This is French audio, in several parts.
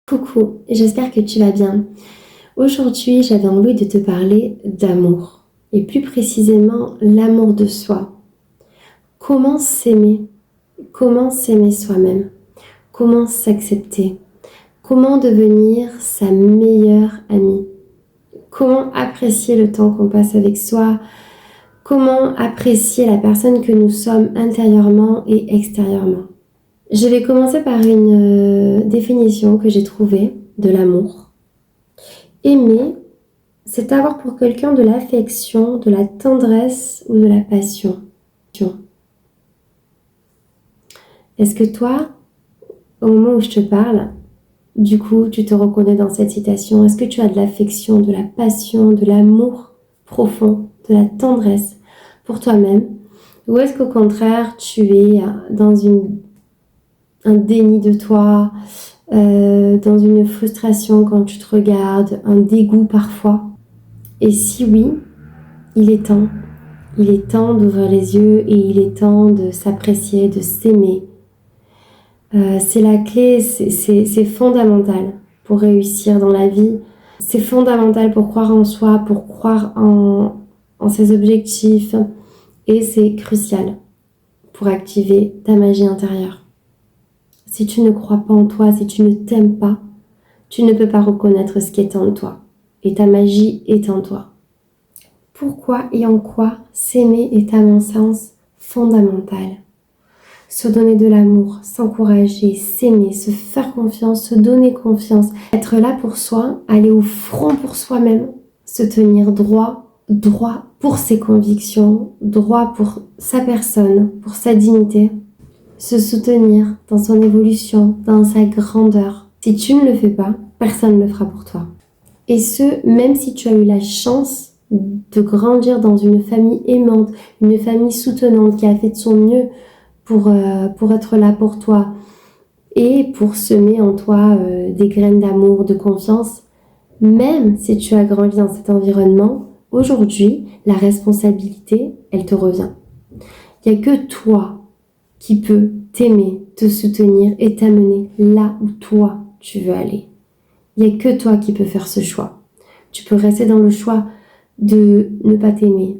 Coucou, j'espère que tu vas bien. Aujourd'hui, j'avais envie de te parler d'amour, et plus précisément l'amour de soi. Comment s'aimer? Comment s'aimer soi-même? Comment s'accepter? Comment devenir sa meilleure amie? Comment apprécier le temps qu'on passe avec soi? Comment apprécier la personne que nous sommes intérieurement et extérieurement? Je vais commencer par une définition que j'ai trouvée de l'amour. Aimer, c'est avoir pour quelqu'un de l'affection, de la tendresse ou de la passion. Est-ce que toi, au moment où je te parle, du coup, tu te reconnais dans cette citation? Est-ce que tu as de l'affection, de la passion, de l'amour profond, de la tendresse pour toi-même? Ou est-ce qu'au contraire, tu es dans un déni de toi, dans une frustration quand tu te regardes, un dégoût parfois? Et si oui, il est temps. Il est temps d'ouvrir les yeux et il est temps de s'apprécier, de s'aimer. C'est la clé, c'est fondamental pour réussir dans la vie. C'est fondamental pour croire en soi, pour croire en ses objectifs. Et c'est crucial pour activer ta magie intérieure. Si tu ne crois pas en toi, si tu ne t'aimes pas, tu ne peux pas reconnaître ce qui est en toi. Et ta magie est en toi. Pourquoi et en quoi s'aimer est à mon sens fondamental. Se donner de l'amour, s'encourager, s'aimer, se faire confiance, se donner confiance, être là pour soi, aller au front pour soi-même, se tenir droit pour ses convictions, droit pour sa personne, pour sa dignité, se soutenir dans son évolution, dans sa grandeur. Si tu ne le fais pas, personne ne le fera pour toi. Et ce, même si tu as eu la chance de grandir dans une famille aimante, une famille soutenante qui a fait de son mieux pour être là pour toi et pour semer en toi des graines d'amour, de confiance. Même si tu as grandi dans cet environnement, aujourd'hui, la responsabilité, elle te revient. Il n'y a que toi qui peux t'aimer, te soutenir et t'amener là où toi, tu veux aller. Il n'y a que toi qui peux faire ce choix. Tu peux rester dans le choix de ne pas t'aimer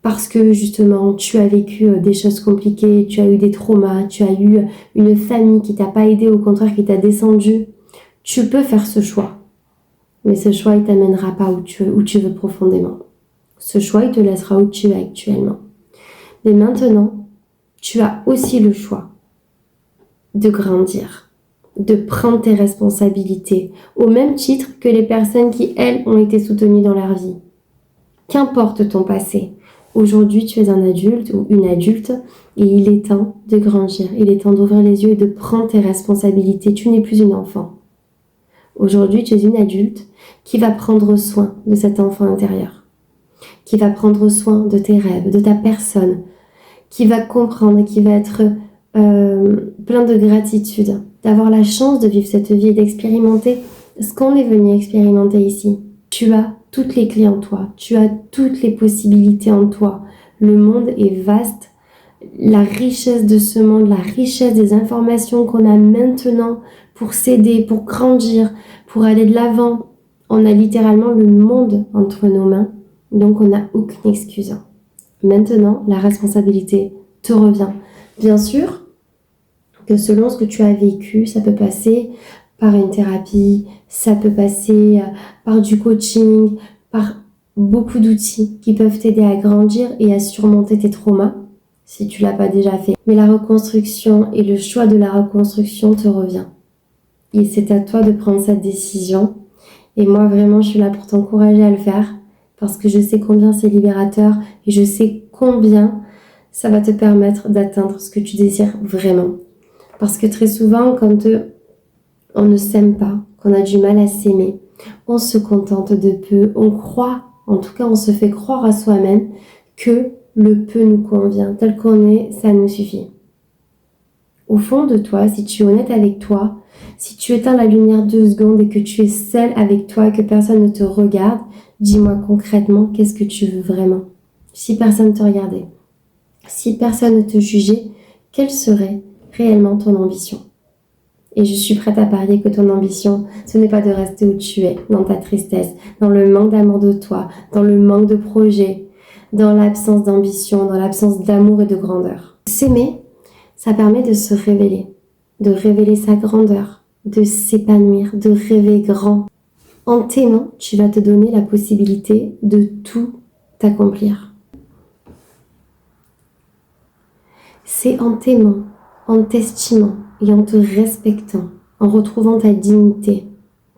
parce que justement tu as vécu des choses compliquées, tu as eu des traumas, tu as eu une famille qui t'a pas aidé, au contraire qui t'a descendu. Tu peux faire ce choix, mais ce choix il t'amènera pas où tu veux profondément. Ce choix il te laissera où tu es actuellement. Mais maintenant, tu as aussi le choix de grandir, de prendre tes responsabilités, au même titre que les personnes qui, elles, ont été soutenues dans leur vie. Qu'importe ton passé, aujourd'hui tu es un adulte ou une adulte et il est temps de grandir, il est temps d'ouvrir les yeux et de prendre tes responsabilités. Tu n'es plus une enfant. Aujourd'hui tu es une adulte qui va prendre soin de cet enfant intérieur, qui va prendre soin de tes rêves, de ta personne, qui va comprendre, qui va être plein de gratitude, d'avoir la chance de vivre cette vie et d'expérimenter ce qu'on est venu expérimenter ici. Tu as toutes les clés en toi, tu as toutes les possibilités en toi. Le monde est vaste, la richesse de ce monde, la richesse des informations qu'on a maintenant pour s'aider, pour grandir, pour aller de l'avant. On a littéralement le monde entre nos mains, donc on n'a aucune excuse. Maintenant, la responsabilité te revient. Bien sûr que selon ce que tu as vécu, ça peut passer par une thérapie, ça peut passer par du coaching, par beaucoup d'outils qui peuvent t'aider à grandir et à surmonter tes traumas, si tu l'as pas déjà fait. Mais la reconstruction et le choix de la reconstruction te revient. Et c'est à toi de prendre cette décision. Et moi, vraiment, je suis là pour t'encourager à le faire parce que je sais combien c'est libérateur et je sais combien ça va te permettre d'atteindre ce que tu désires vraiment. Parce que très souvent, quand on ne s'aime pas, qu'on a du mal à s'aimer, on se contente de peu, on croit, en tout cas on se fait croire à soi-même que le peu nous convient, tel qu'on est, ça nous suffit. Au fond de toi, si tu es honnête avec toi, si tu éteins la lumière 2 secondes et que tu es seule avec toi et que personne ne te regarde, dis-moi concrètement qu'est-ce que tu veux vraiment. Si personne ne te regardait, si personne ne te jugeait, quelle serait réellement ton ambition? Et je suis prête à parier que ton ambition, ce n'est pas de rester où tu es, dans ta tristesse, dans le manque d'amour de toi, dans le manque de projet, dans l'absence d'ambition, dans l'absence d'amour et de grandeur. S'aimer, ça permet de se révéler, de révéler sa grandeur, de s'épanouir, de rêver grand. En t'aimant, tu vas te donner la possibilité de tout accomplir. C'est en t'aimant, en t'estimant et en te respectant, en retrouvant ta dignité,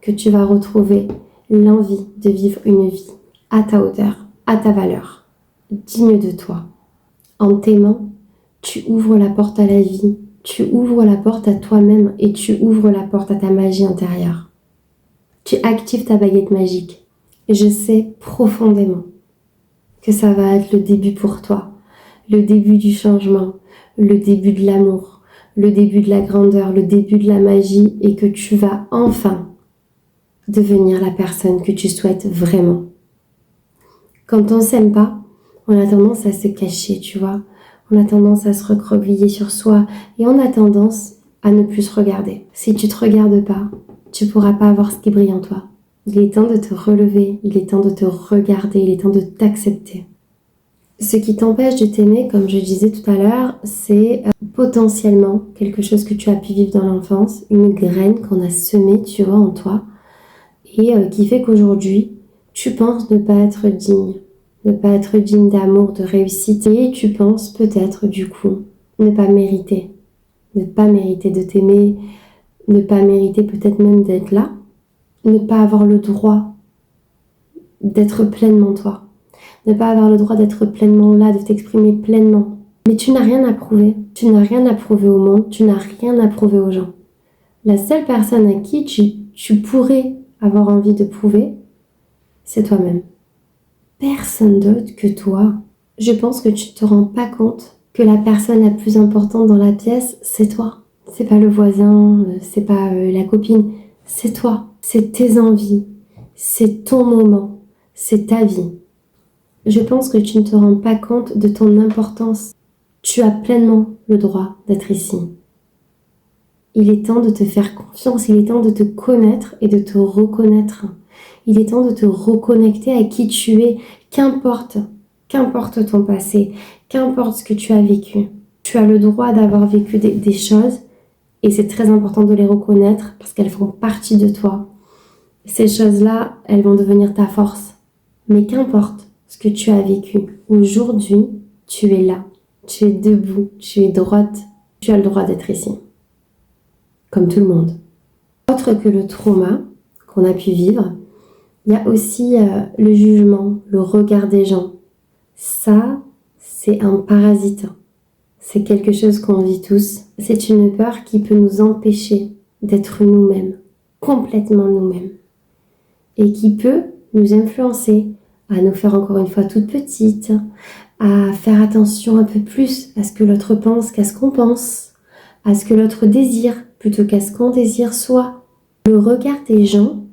que tu vas retrouver l'envie de vivre une vie à ta hauteur, à ta valeur, digne de toi. En t'aimant, tu ouvres la porte à la vie, tu ouvres la porte à toi-même et tu ouvres la porte à ta magie intérieure. Tu actives ta baguette magique. Et je sais profondément que ça va être le début pour toi, le début du changement, le début de l'amour, le début de la grandeur, le début de la magie et que tu vas enfin devenir la personne que tu souhaites vraiment. Quand on s'aime pas, on a tendance à se cacher, tu vois. On a tendance à se recroqueviller sur soi et on a tendance à ne plus se regarder. Si tu te regardes pas, tu pourras pas avoir ce qui brille en toi. Il est temps de te relever, il est temps de te regarder, il est temps de t'accepter. Ce qui t'empêche de t'aimer, comme je disais tout à l'heure, c'est potentiellement quelque chose que tu as pu vivre dans l'enfance, une graine qu'on a semée, tu vois, en toi, et qui fait qu'aujourd'hui, tu penses ne pas être digne d'amour, de réussite, et tu penses peut-être du coup ne pas mériter de t'aimer, ne pas mériter peut-être même d'être là, ne pas avoir le droit d'être pleinement toi. Ne pas avoir le droit d'être pleinement là, de t'exprimer pleinement. Mais tu n'as rien à prouver. Tu n'as rien à prouver au monde. Tu n'as rien à prouver aux gens. La seule personne à qui tu pourrais avoir envie de prouver, c'est toi-même. Personne d'autre que toi. Je pense que tu te rends pas compte que la personne la plus importante dans la pièce, c'est toi. C'est pas le voisin, c'est pas la copine. C'est toi. C'est tes envies. C'est ton moment. C'est ta vie. Je pense que tu ne te rends pas compte de ton importance. Tu as pleinement le droit d'être ici. Il est temps de te faire confiance, il est temps de te connaître et de te reconnaître. Il est temps de te reconnecter à qui tu es, qu'importe ton passé, qu'importe ce que tu as vécu. Tu as le droit d'avoir vécu des choses et c'est très important de les reconnaître parce qu'elles font partie de toi. Ces choses-là, elles vont devenir ta force. Mais qu'importe ce que tu as vécu, aujourd'hui, tu es là, tu es debout, tu es droite, tu as le droit d'être ici. Comme tout le monde. Autre que le trauma qu'on a pu vivre, il y a aussi le jugement, le regard des gens. Ça, c'est un parasite. C'est quelque chose qu'on vit tous. C'est une peur qui peut nous empêcher d'être nous-mêmes, complètement nous-mêmes. Et qui peut nous influencer à nous faire encore une fois toute petite, à faire attention un peu plus à ce que l'autre pense qu'à ce qu'on pense, à ce que l'autre désire plutôt qu'à ce qu'on désire soi. Le regard des gens,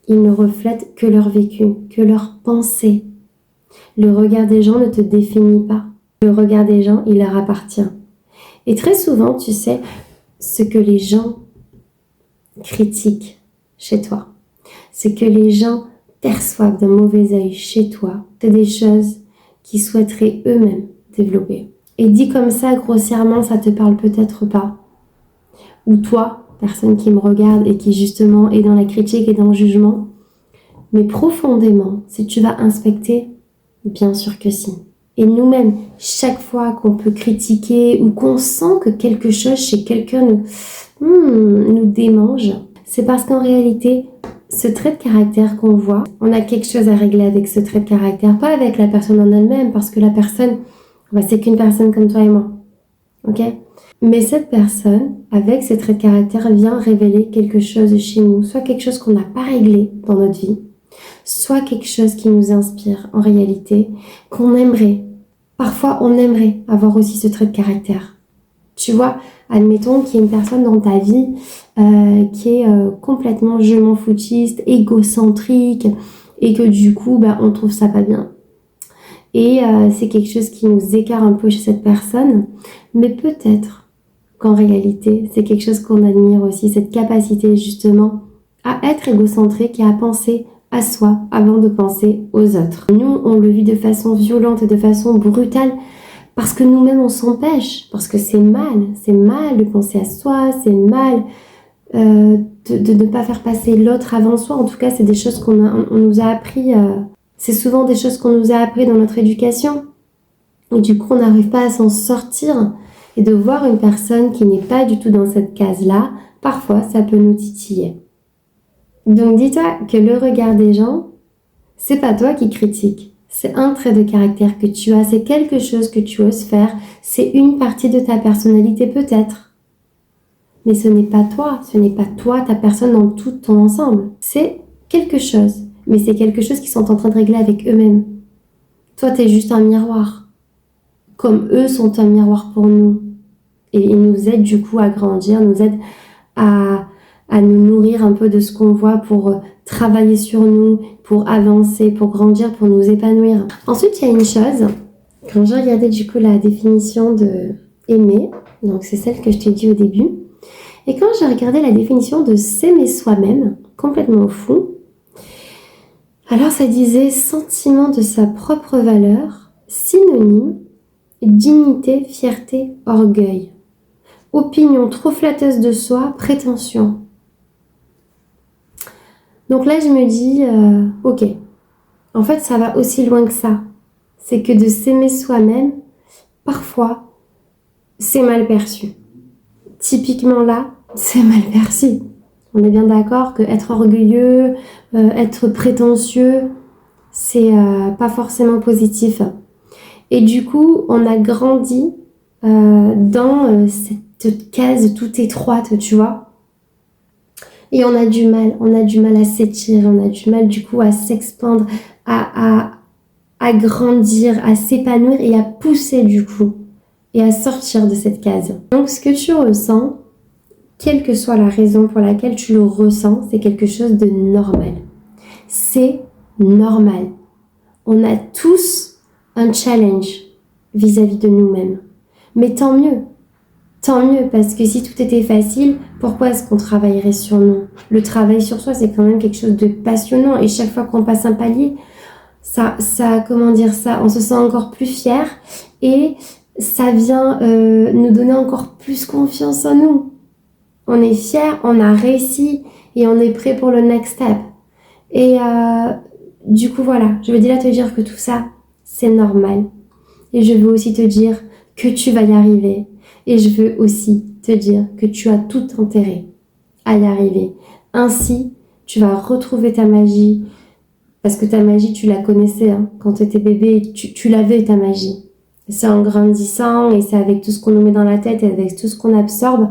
il ne reflète que leur vécu, que leur pensée. Le regard des gens ne te définit pas. Le regard des gens, il leur appartient. Et très souvent, tu sais, ce que les gens critiquent chez toi, ce que les gens perçoivent d'un mauvais œil chez toi, c'est des choses qu'ils souhaiteraient eux-mêmes développer. Et dit comme ça, grossièrement, ça te parle peut-être pas. Ou toi, personne qui me regarde et qui justement est dans la critique et dans le jugement, mais profondément, si tu vas inspecter, bien sûr que si. Et nous-mêmes, chaque fois qu'on peut critiquer ou qu'on sent que quelque chose chez quelqu'un nous démange, c'est parce qu'en réalité, ce trait de caractère qu'on voit, on a quelque chose à régler avec ce trait de caractère, pas avec la personne en elle-même, parce que la personne, c'est qu'une personne comme toi et moi, ok? Mais cette personne, avec ce trait de caractère, vient révéler quelque chose chez nous, soit quelque chose qu'on n'a pas réglé dans notre vie, soit quelque chose qui nous inspire en réalité, qu'on aimerait. Parfois, on aimerait avoir aussi ce trait de caractère. Tu vois, admettons qu'il y ait une personne dans ta vie qui est complètement je m'en foutiste, égocentrique, et que du coup, on trouve ça pas bien. Et c'est quelque chose qui nous écarte un peu chez cette personne, mais peut-être qu'en réalité, c'est quelque chose qu'on admire aussi, cette capacité justement à être égocentrique et à penser à soi avant de penser aux autres. Nous, on le vit de façon violente et de façon brutale parce que nous-mêmes, on s'empêche, parce que c'est mal de penser à soi, c'est mal de ne pas faire passer l'autre avant soi. En tout cas, c'est des choses qu'on nous a appris, c'est souvent des choses qu'on nous a appris dans notre éducation. Et du coup, on n'arrive pas à s'en sortir. Et de voir une personne qui n'est pas du tout dans cette case-là, parfois, ça peut nous titiller. Donc, dis-toi que le regard des gens, c'est pas toi qui critique. C'est un trait de caractère que tu as, c'est quelque chose que tu oses faire, c'est une partie de ta personnalité peut-être. Mais ce n'est pas toi, ta personne dans tout ton ensemble. C'est quelque chose, mais c'est quelque chose qu'ils sont en train de régler avec eux-mêmes. Toi, t'es juste un miroir. Comme eux sont un miroir pour nous. Et ils nous aident du coup à grandir, nous aident à nous nourrir un peu de ce qu'on voit pour travailler sur nous, pour avancer, pour grandir, pour nous épanouir. Ensuite, il y a une chose, quand j'ai regardé du coup la définition de aimer, donc c'est celle que je t'ai dit au début, et quand j'ai regardé la définition de s'aimer soi-même, complètement fou, alors ça disait sentiment de sa propre valeur, synonyme, dignité, fierté, orgueil. Opinion trop flatteuse de soi, prétention. Donc là, je me dis, ok, en fait, ça va aussi loin que ça. C'est que de s'aimer soi-même, parfois, c'est mal perçu. Typiquement là, c'est mal perçu. On est bien d'accord que être orgueilleux, être prétentieux, c'est pas forcément positif. Et du coup, on a grandi dans cette case toute étroite, tu vois. Et on a du mal à s'étirer, on a du mal du coup à s'expandre, à grandir, à s'épanouir et à pousser du coup, et à sortir de cette case. Donc ce que tu ressens, quelle que soit la raison pour laquelle tu le ressens, c'est quelque chose de normal. C'est normal. On a tous un challenge vis-à-vis de nous-mêmes. Mais tant mieux. Tant mieux, parce que si tout était facile, pourquoi est-ce qu'on travaillerait sur nous? Le travail sur soi, c'est quand même quelque chose de passionnant. Et chaque fois qu'on passe un palier, on se sent encore plus fier. Et ça vient nous donner encore plus confiance en nous. On est fier, on a réussi et on est prêt pour le next step. Et du coup, voilà, je veux déjà te dire que tout ça, c'est normal. Et je veux aussi te dire que tu vas y arriver. Et je veux aussi te dire que tu as tout intérêt à y arriver. Ainsi, tu vas retrouver ta magie. Parce que ta magie, tu la connaissais. Hein. Quand tu étais bébé, tu l'avais ta magie. C'est en grandissant et c'est avec tout ce qu'on nous met dans la tête et avec tout ce qu'on absorbe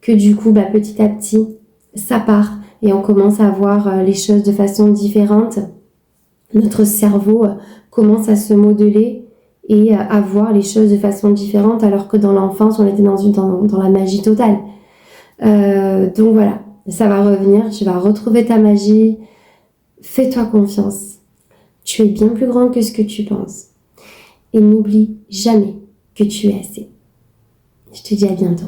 que du coup, petit à petit, ça part. Et on commence à voir les choses de façon différente. Notre cerveau commence à se modeler et à voir les choses de façon différente, alors que dans l'enfance, on était dans la magie totale. Donc voilà, ça va revenir, tu vas retrouver ta magie. Fais-toi confiance. Tu es bien plus grand que ce que tu penses. Et n'oublie jamais que tu es assez. Je te dis à bientôt.